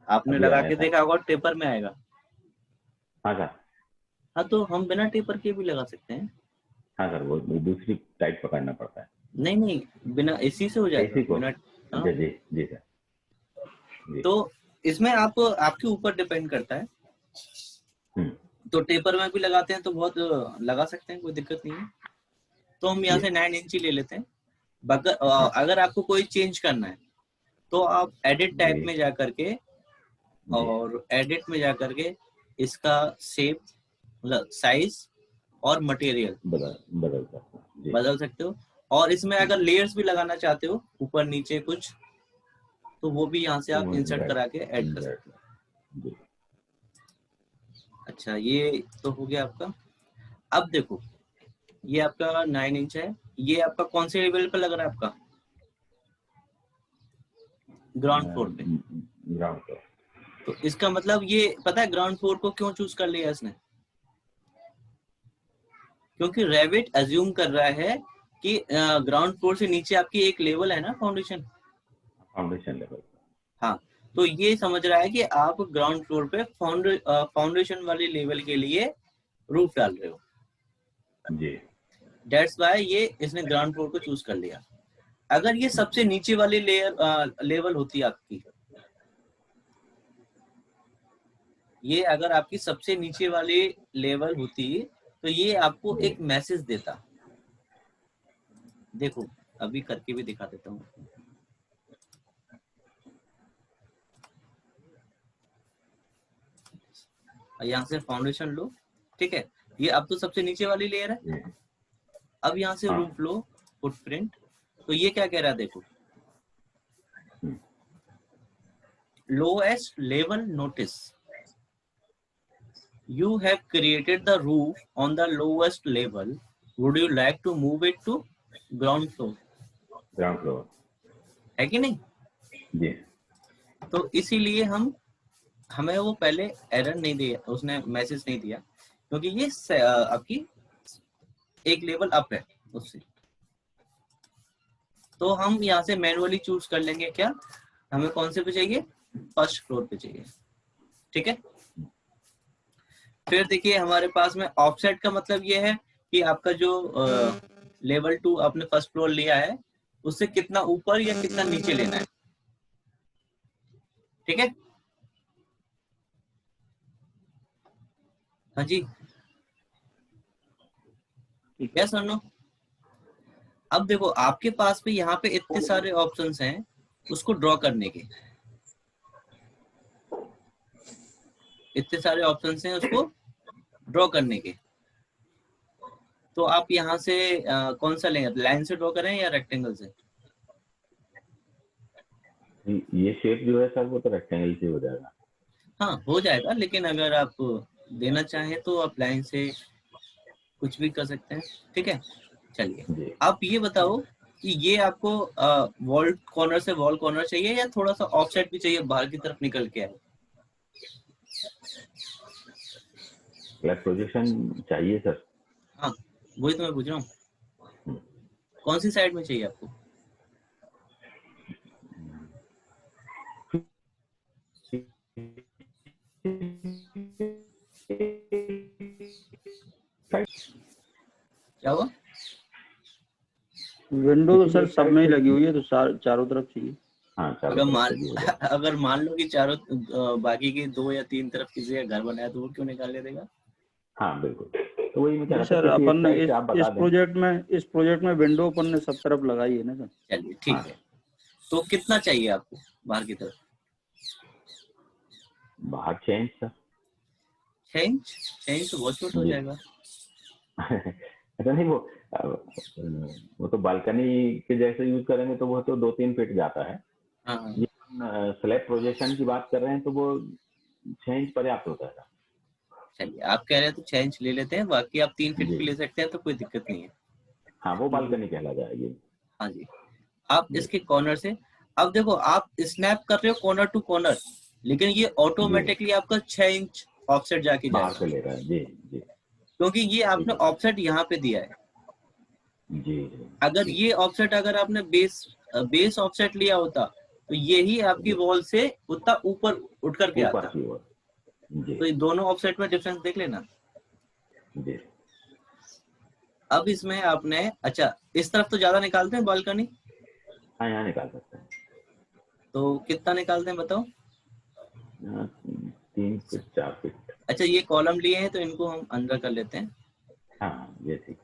आपने लगा के देखा होगा टेपर में आएगा। हाँ सर, हाँ तो हम बिना टेपर के भी लगा सकते हैं। हाँ सर, वो दूसरी टाइट पकड़ना पड़ता है। नहीं बिना इसी से हो जाएगा बिना। हाँ। जी सर। तो इसमें आपके ऊपर डिपेंड करता है। तो टेपर में भी लगाते हैं तो बहुत लगा सकते हैं, कोई दिक्कत नहीं है। तो हम यहाँ से 9 इंच ले लेते हैं। अगर आपको कोई चेंज करना है तो आप एडिट टाइप में जा करके और एडिट में जा करके इसका शेप मतलब साइज और मटेरियल बदल सकते हो। और इसमें अगर लेयर्स भी लगाना चाहते हो ऊपर नीचे कुछ तो वो भी यहाँ से आप इंसर्ट करा के ऐड कर सकते Exactly. जी हैं। अच्छा, ये तो हो गया आपका। अब देखो, ये आपका 9 इंच है, ये आपका कौन से लेवल पे लग रहा है? आपका ग्राउंड फ्लोर पे। Ground floor. तो इसका मतलब ये पता है ग्राउंड फ्लोर को क्यों चूज कर लिया इसने? क्योंकि रेविट अज्यूम कर रहा है कि ग्राउंड फ्लोर से नीचे आपकी एक लेवल है ना, फाउंडेशन। Foundation level. हाँ, तो ये समझ रहा है कि आप ग्राउंड फ्लोर पे फाउंडेशन वाले लेवल के लिए रूफ डाल रहे हो। जी दैट्स व्हाई ये इसने ग्राउंड फ्लोर को चूज कर लिया। अगर ये सबसे नीचे वाली लेवल होती आपकी, ये अगर आपकी सबसे नीचे वाली लेवल होती तो ये आपको एक मैसेज देता। देखो अभी करके भी दिखा देता हूँ। यहाँ से फाउंडेशन लो, ठीक है, ये अब तो सबसे नीचे वाली लेयर है। अब यहाँ से हाँ। रूफ लो, फुटप्रिंट, तो ये क्या कह रहा है देखो, lowest level notice, you have created the roof on the lowest level, would you like to move it to ground floor? Ground floor. है कि नहीं? जी तो इसीलिए हमें वो पहले एरर नहीं दिया, उसने मैसेज नहीं दिया, क्योंकि ये आपकी एक लेवल अप है उससे। तो हम यहाँ से मैनुअली चूज कर लेंगे क्या, हमें कौन से पे चाहिए, फर्स्ट फ्लोर पे चाहिए, ठीक है। फिर देखिए हमारे पास में ऑफसेट का मतलब ये है कि आपका जो लेवल 2 आपने फर्स्ट फ्लोर लिया है उससे कितना ऊपर या कितना नीचे लेना है, ठीक है। हाँ जी, क्या सुनो। अब देखो आपके पास में यहाँ पे इतने सारे ऑप्शंस हैं उसको ड्रॉ करने के, इतने सारे ऑप्शंस हैं उसको ड्रॉ करने के। तो आप यहाँ से कौन सा लेंगे, लाइन से ड्रॉ करें या रेक्टेंगल से? ये शेप जो है सर वो तो रेक्टेंगल से हो जाएगा। हाँ हो जाएगा, लेकिन अगर आप देना चाहें तो आप लाइन से कुछ भी कर सकते हैं, ठीक है। चलिए जी आप ये बताओ कि ये आपको वॉल कॉर्नर से वॉल कॉर्नर चाहिए या थोड़ा सा ऑफसेट भी चाहिए, बाहर की तरफ निकल के आए? फ्लैट प्रोजेक्शन चाहिए सर। हाँ वही तो मैं पूछ रहा हूँ, कौन सी साइड में चाहिए आपको? क्या हुआ? विंडो तो सर सब में ही लगी हुई है, तो चारों तरफ चाहिए। हाँ अगर मान लो कि चारों बाकी की 2 या 3 तरफ किसी का घर बनाया तो वो क्यों निकाल देगा? हाँ बिल्कुल, तो वही मैं कह रहा था सर किसी अपन ने एक साइड से आप बता दें। इस प्रोजेक्ट में विंडो अपन ने सब तरफ लगाई है ना सर। चलिए ठीक हाँ। है, तो कितना चाहिए आपको बाहर की तरफ? बाहर 6 इंच सर। 6 इंच? 6 इंच तो बहुत छोटा हो जी। जाएगा। अच्छा नहीं, वो तो बालकनी के जैसे यूज करेंगे तो वो तो 2-3 फीट जाता है। हाँ ये स्लैब प्रोजेक्शन की बात कर रहे हैं तो वो 6 इंच पर्याप्त होता है। चलिए, आप कह रहे हैं तो 6 इंच ले लेते हैं, बाकी आप 3 फीट जी। भी ले सकते हैं, तो कोई दिक्कत नहीं है। हाँ वो बालकनी कहला जाएगी। हाँ जी, आप जी। इसके कॉर्नर से, अब देखो आप स्नैप कर रहे हो कॉर्नर टू कॉर्नर, लेकिन ये ऑटोमेटिकली आपका 6 इंच ऑफसेट जाके बाहर से जाएगा, ले रहा है। जी जी क्योंकि ये आपने ऑफसेट यहाँ पे दिया है। जी। अगर ये ऑफसेट अगर आपने बेस ऑफसेट लिया होता तो यही आपकी वॉल से उतना ऊपर उठ करके ऊपर आता। की ओर। जी तो ये दोनों ऑफसेट में डिफरेंस देख लेना। जी। अब इसमें आपने, अच्छा इस तरफ तो ज्यादा निकालते हैं बालकनी, हाँ यहाँ निकाल सकते हैं। तो कितना निकालते हैं बताओ? 3 फीट 4 फीट। अच्छा ये कॉलम लिए हैं तो इनको हम अंदर कर लेते हैं, हाँ ये ठीक।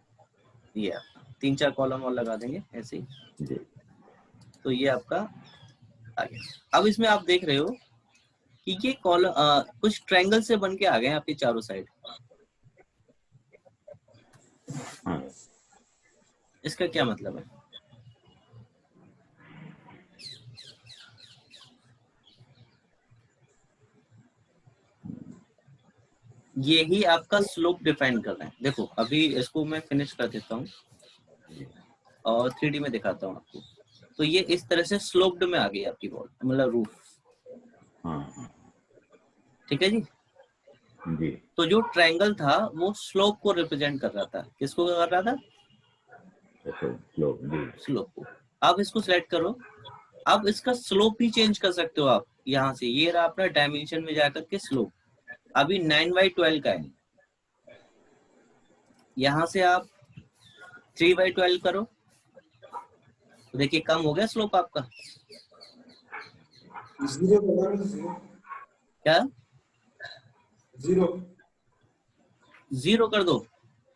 ये 3-4 कॉलम और लगा देंगे ऐसे ही। जी तो ये आपका आ गया। अब इसमें आप देख रहे हो कि ये कॉलम कुछ ट्रायंगल से बन के आ गए आपके चारों साइड। हाँ। इसका क्या मतलब है? ये ही आपका स्लोप डिफाइन कर रहे हैं। देखो अभी इसको मैं फिनिश कर देता हूँ और 3D में दिखाता हूँ आपको। तो ये इस तरह से स्लोप्ड में आ गई आपकी वॉल, मतलब रूफ। हाँ ठीक है जी। जी। तो जो ट्रायंगल था वो स्लोप को रिप्रेजेंट कर रहा था। किसको कर रहा था? अच्छा स्लोप जी। स्लोप को। आप इसको सिलेक्ट करो। अब इसका स्लोप भी चेंज कर सकते हो आप यहाँ से। ये रहा अपना डायमेंशन में जाकर के स्लोप, अभी 9/12 का है। यहाँ से आप 3/12 करो तो देखिए कम हो गया स्लोप आपका। 0 बना लो, 0 क्या 0 0 कर दो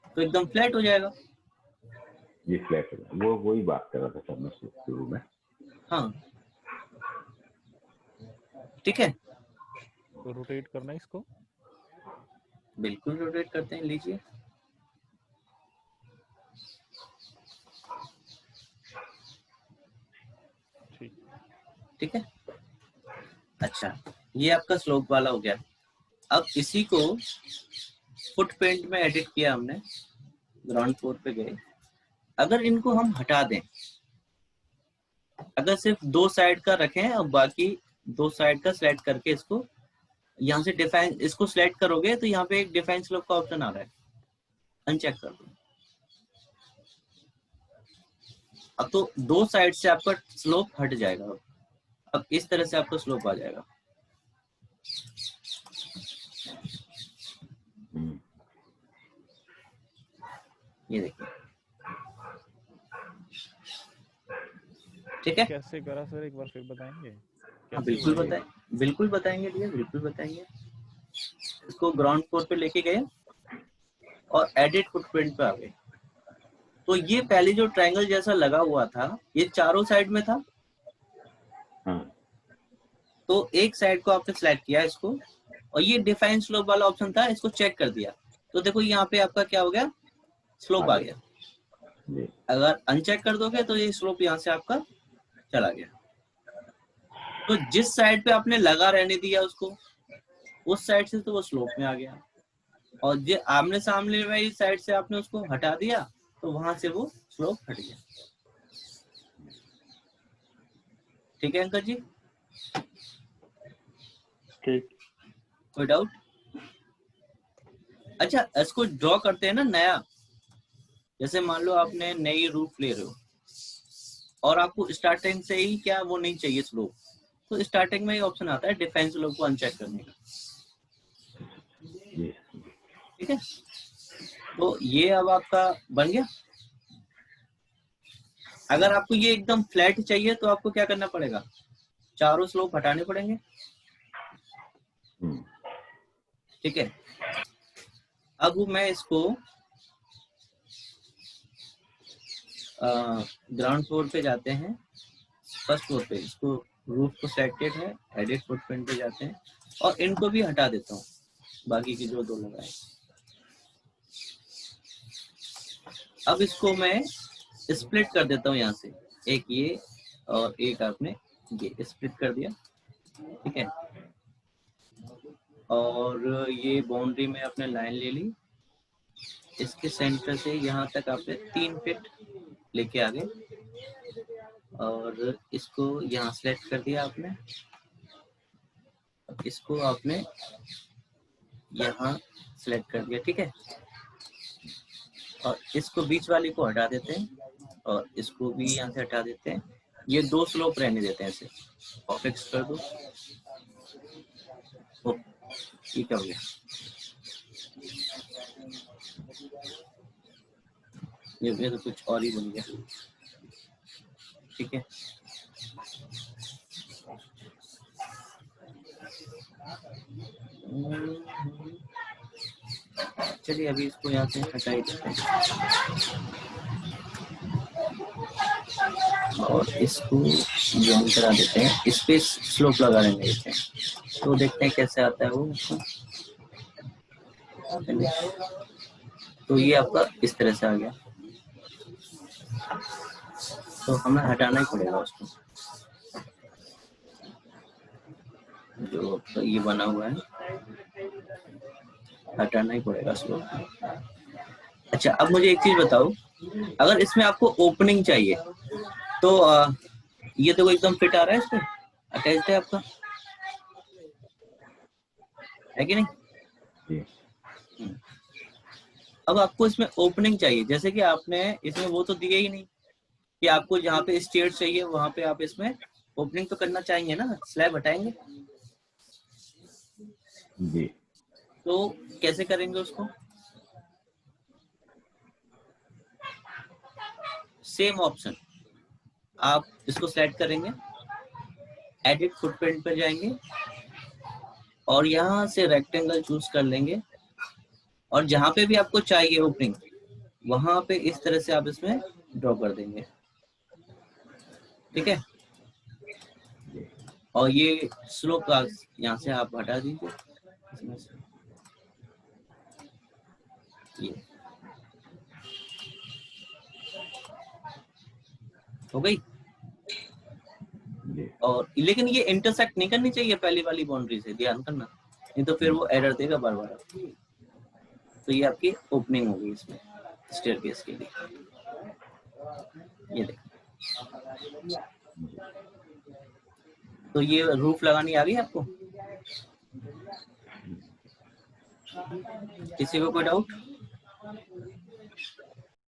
तो एकदम फ्लैट हो जाएगा। ये फ्लैट है, वो वही बात कर रहा था सर मैं शुरू में। हाँ ठीक है, तो रोटेट करना है इसको। बिल्कुल रोटेट करते हैं, लीजिए। ठीक। ठीक है, अच्छा ये आपका स्लोप वाला हो गया। अब इसी को फुटप्रिंट में एडिट किया हमने, ग्राउंड फ्लोर पे गए। अगर इनको हम हटा दें, अगर सिर्फ 2 साइड का रखें और बाकी 2 साइड का सिलेक्ट करके इसको यहाँ से डिफाइन, इसको सिलेक्ट करोगे तो यहाँ पे एक डिफाइन स्लोप का ऑप्शन आ रहा है, अनचेक कर दो। अब तो 2 साइड से आपका स्लोप हट जाएगा। अब इस तरह से आपका स्लोप आ जाएगा। ये देखिए, ठीक है। कैसे करा सर, एक बार फिर बताएंगे? हाँ बिल्कुल बताएं, बिल्कुल बताएंगे भैया, बिल्कुल बताएंगे। इसको ग्राउंड फ्लोर पे लेके गए और एडिट फुटप्रिंट पे आ गए। तो ये पहले जो ट्रायंगल जैसा लगा हुआ था ये चारों साइड में था। तो एक साइड को आपने सिलेक्ट किया इसको, और ये डिफाइन स्लोप वाला ऑप्शन था, इसको चेक कर दिया। तो देखो यहाँ पे आपका क्या हो गया, स्लोप आ गया। अगर अनचेक कर दोगे तो ये स्लोप यहाँ से आपका चला गया। तो जिस साइड पे आपने लगा रहने दिया उसको, उस साइड से तो वो स्लोप में आ गया, और जो आमने सामने वाली साइड से आपने उसको हटा दिया तो वहां से वो स्लोप हट गया। ठीक है अंकल जी, ठीक। कोई डाउट? अच्छा इसको ड्रॉ करते हैं ना नया। जैसे मान लो आपने नई रूफ ले रहे हो और आपको स्टार्टिंग से ही क्या वो नहीं चाहिए स्लोप, तो स्टार्टिंग में ही ऑप्शन आता है डिफाइन स्लोप को अनचेक करने का। ठीक है, तो ये अब आपका बन गया। अगर आपको ये एकदम फ्लैट चाहिए तो आपको क्या करना पड़ेगा, चारों स्लोप हटाने पड़ेंगे। ठीक है, अब मैं इसको ग्राउंड फ्लोर पे जाते हैं, फर्स्ट फ्लोर पे इसको रूफ को सेलेक्टेड है, एडिट फुटप्रिंट पे जाते हैं और इनको भी हटा देता हूँ, बाकी की जो 2 लगाए। अब इसको मैं स्प्लिट कर देता हूँ यहाँ से, एक ये और एक आपने ये स्प्लिट कर दिया। ठीक है, और ये बाउंड्री में आपने लाइन ले ली, इसके सेंटर से यहाँ तक आपने 3 फीट लेके आ गए और इसको यहाँ सेलेक्ट कर दिया आपने। इसको आपने यहाँ सेलेक्ट कर दिया। ठीक है, और इसको बीच वाली को हटा देते हैं और इसको भी यहाँ से हटा देते हैं। ये 2 स्लोप रहने देते हैं इसे, और फिक्स कर दो। ओ, ये क्या हो गया, ये तो कुछ और ही बन गया। ठीक है, चलिए अभी इसको यहाँ से हटा ही देते हैं और इसको ज्वाइन करा देते हैं। इस पे स्लोप लगा देंगे, तो देखते हैं कैसे आता है वो। तो ये आपका इस तरह से आ गया, तो हमें हटाना ही पड़ेगा उसको, जो ये बना हुआ है। हटाना ही पड़ेगा इसको। अच्छा, अब मुझे एक चीज बताओ, अगर इसमें आपको ओपनिंग चाहिए तो ये तो एकदम फिट आ रहा है, इसमें अटैच्ड है आपका, है कि नहीं? जी अब आपको इसमें ओपनिंग चाहिए, जैसे कि आपने इसमें वो तो दिया ही नहीं कि आपको जहाँ पे स्टेयर चाहिए वहां पे आप इसमें ओपनिंग तो करना चाहेंगे ना, स्लैब हटाएंगे, जी तो कैसे करेंगे उसको? सेम ऑप्शन, आप इसको सेलेक्ट करेंगे, एडिट फुटप्रिंट पे जाएंगे और यहाँ से रेक्टेंगल चूज कर लेंगे और जहां पे भी आपको चाहिए ओपनिंग वहां पे इस तरह से आप इसमें ड्रॉ कर देंगे, ठीक है? और ये स्लो का यहाँ से आप हटा दीजिए इसमें से, ये हो गई। जी और लेकिन ये इंटरसेक्ट नहीं करनी चाहिए पहली वाली बाउंड्री से, ध्यान करना, नहीं तो फिर वो एरर देगा बार बार। तो ये आपकी ओपनिंग होगी इसमें स्टेयरकेस के लिए, ये देखो। तो ये रूफ लगानी आ गई आपको? किसी को कोई डाउट?